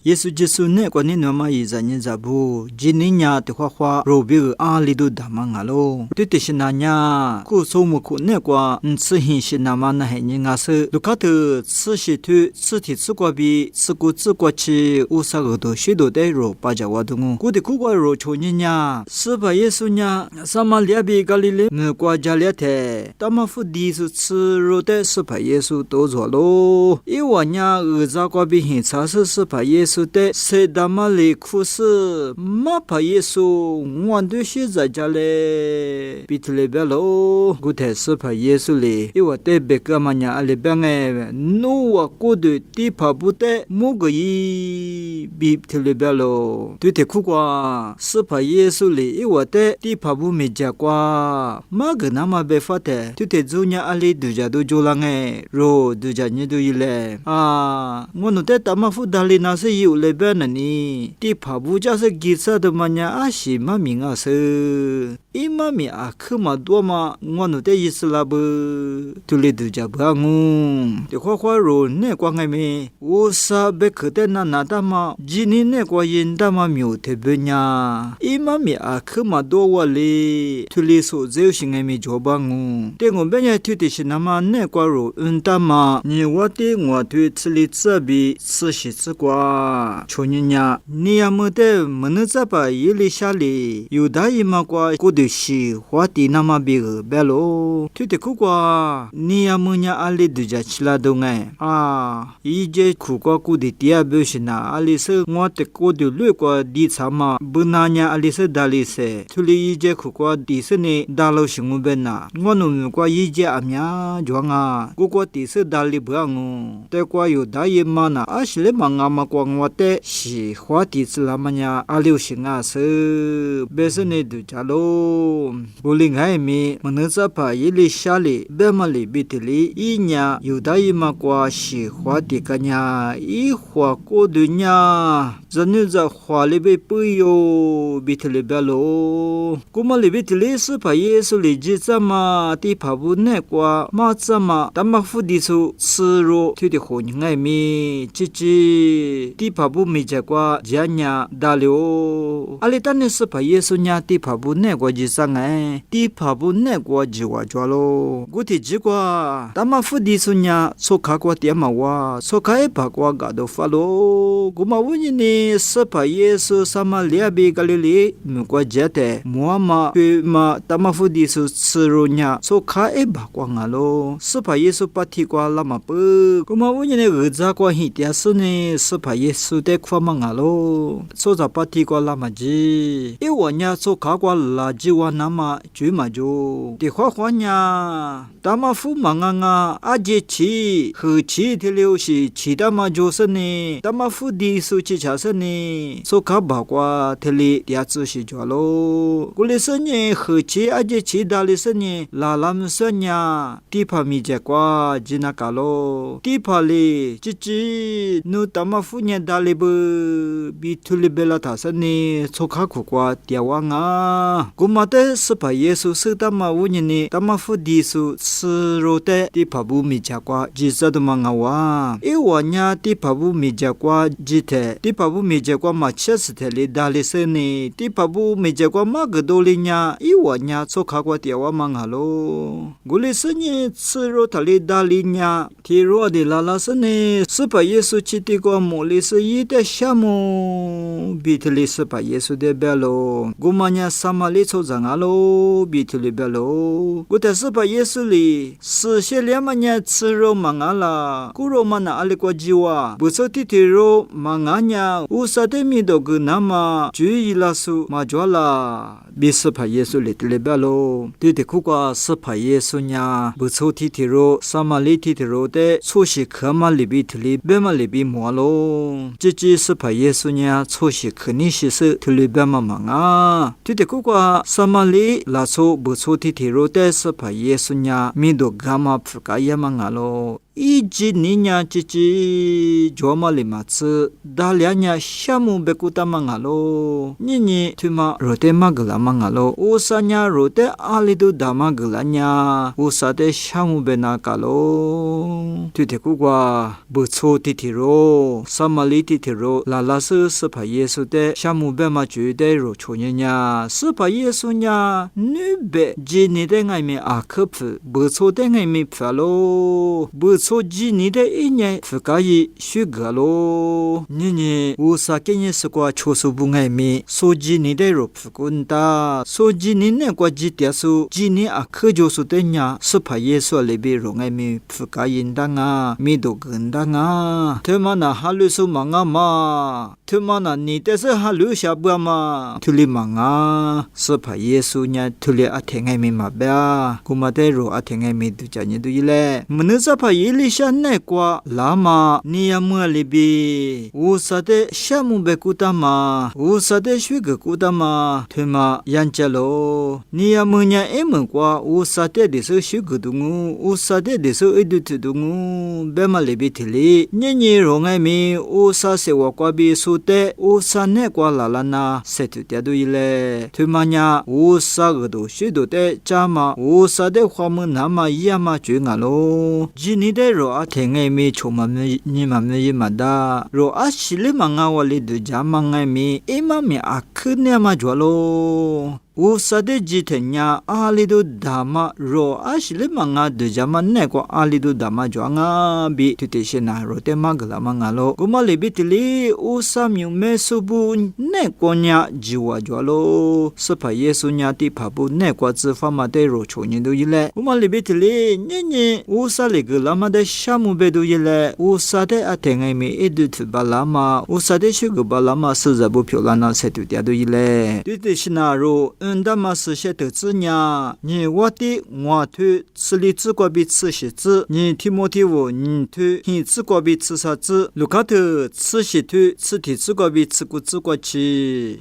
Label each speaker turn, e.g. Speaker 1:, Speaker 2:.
Speaker 1: 耶稣基督呢，关于那么一阵子不，今年呀的话，罗比阿里都大忙啊喽。对的是那呀，古数目库那个，吃hin是那么那很人啊是，卢卡特吃些土，吃体吃过比，吃过吃过去，50个多许多的肉，把家我都我，古的苦瓜肉抽人呀，是把耶稣呀，撒玛利亚比加利利，我国家里头，他们福地是吃肉的，是把耶稣都做喽。因为呀，家过比很差是把耶稣的，是他们里苦是，马把耶稣，我都是在家里，比特里边喽，古的是把耶稣里，因为对别个嘛呀，里边哎，努我过的地怕不得，某个一比特里边喽，对的苦瓜，是把耶稣里，因为对地怕不没加瓜，马个那么别发的，对的主呀阿里度家都做了哎，肉度家你都一嘞啊，我弄的他们福达里那是有里边的呢，地怕不就是吉萨的嘛呀，阿西嘛名啊是。imami akhma doma ngonu te islabu tuli du jabangu te khwa ro ne kwa ngai me wo sa be khte na na ta ma jini ne kwa yin da ma myo te benya imami akhma do wa le tuli so zeu shingai me jobangu te ngom benya tu te shinama ne kwa ro unta ma ni wa te ngwa tu tsli tsabi tsi tsi kwa choninya ni amte manza pa yili shali yudai ma kwa shi hwati nama big belo tute kukwa niyamunya ali duja chila dongai ije kukwa ku de tia beshina ali se ngote ko de lwe kwa di chama bunanya ali se dali se tuli ije kukwa di se ne dalo shingu bena ngonu kwa ije amya jwanga kukwa di se dali bangu te kwa yu dai mana ashle manga ma kwa ngote shi hwati chilamanya ali shinga se besene du jalo Guling hai mi manasa pa yili shali bemali bitili inya yudai makwa shi hwati kanya I hwa ko dunya zanuza hwali be puyo bitili belo kumali bitili supa yesu li jitsama ti pabu ne kwa ma tsama tamafu disu tsuro tuti honi ngai mi chichi ti pabu mi jakwa janya dalio alitane supa yesu nya ti pabu ne kwa jisanga ti pabu ne kwa jiwa jwalo guti jikwa tamafu disu nya soka kwa tiama wa soka e pakwa gado falo guma wuni ni supa yesu sama liabi galili mukwa jete muama pima tamafu disu tsuro nya soka e bakwa ngalo supa yesu pati kwa lama pu guma wuni ni gza kwa hitia suni supa yesu de kwa mangalo soza pati kwa lama ji iwa nya soka kwa la jiwa nama juma jo de hwa nya tamafu manganga aje chi hu chi thileu shi chidama jo sane tamafu disu chi cha sane soka bakwa thili tia chu shi jwalo kulisanye hu chi aje chi dali sane la lam sanya ti phami je kwa jinakalo ti phali chichi nu tamafu nya dali bu bi thuli bela tha sane soka khu kwa tia wanga kumate spa yesu sutama wunyini tamafu disu srote ti phabu mi jakwa jizaduma ngawa iwanya ti phabu mi jakwa jithe ti phabu mi jakwa ma chestheli daliseni ti phabu mi jakwa ma gdolinya iwanya chokha kwa tiawa mangalo gulisni tsro thali dalinya thiro de lalasne spa yesu chiti ko molis yite shamu bitli spa yesu de belo gumanya samali chozangalo bitli belo guta spa yesu li se lemanya tsro mangala kuro mana alikwa jiwa busoti tiro manganya usatemi dogunama juilasu majwala bispa yesu li tlebelo tite kukwa spa yesu nya busoti tiro samali tiro de choshi khama libi thli bema libi mwalo chichi spa yesu nya choshi khni shi se thli bema manga tite kukwa samali laso busoti tiro de spa yesu nya mido gama phkaya mangalo 一吉尼亚吉吉卓玛里马兹达俩亚夏姆贝古达曼阿罗，你推嘛罗德玛格拉曼阿罗，乌萨亚罗德阿里都达玛格拉亚，乌萨德夏姆贝纳卡罗，推特古瓜不错提提罗，萨马里提提罗，拉拉斯斯帕耶稣的夏姆贝嘛绝对罗ço年呀，斯帕耶稣呀，女贝吉尼的爱米阿克普，不错的爱米普罗，不错吉尼的一年福卡伊许格罗，你乌萨给你是瓜ço苏不爱米，所吉尼的罗普滚达，所吉尼那瓜吉条苏，吉尼阿克就是的呀，斯帕耶稣里边容爱米福卡因当啊，米都跟当啊，他妈那哈鲁苏忙啊嘛，他妈那你的是哈鲁下不嘛，图里忙啊，斯帕耶稣呀，图里阿听爱米嘛呗，古马德罗阿听爱米都讲你都伊嘞，门斯帕耶利山那瓜拉嘛，你呀么里边，乌萨的夏姆贝古达嘛，乌萨的许个古达嘛，他妈yan家喽，你呀么呀埃么瓜，乌萨的是许个东乌，乌萨的是一度土东乌，贝嘛里边提里，你容爱米，乌萨是我瓜比苏的，乌萨那瓜拉拉那，塞土掉都伊嘞，他妈呀，乌萨个都许多的家嘛，乌萨的花么那么伊呀嘛就俺喽，今年的罗阿听爱米，充满你妈咪伊嘛da，罗阿西里嘛我瓦里都家嘛爱米，伊嘛咪阿克呢嘛着喽。乌萨的吉天呀，阿里都达玛罗阿西里嘛啊，都家嘛那个阿里都达玛装啊，比土地些那罗的嘛个啦嘛啊咯，古嘛里比提里乌萨米没苏布那个呀，吉瓦着咯，斯帕耶稣呀的帕布那个子发嘛的罗ço年都伊嘞，古嘛里比提里你乌萨里个啦嘛的夏姆贝都伊嘞，乌萨的阿天爱米一度土巴啦嘛，乌萨的许个巴啦嘛是在不漂亮那些土地都伊嘞，土地些那罗。那么是些投资呢？你我的我推此里只过比此些子，你提莫提我你推你只过比此啥子？卢卡头此些推此提只过比此个只过去。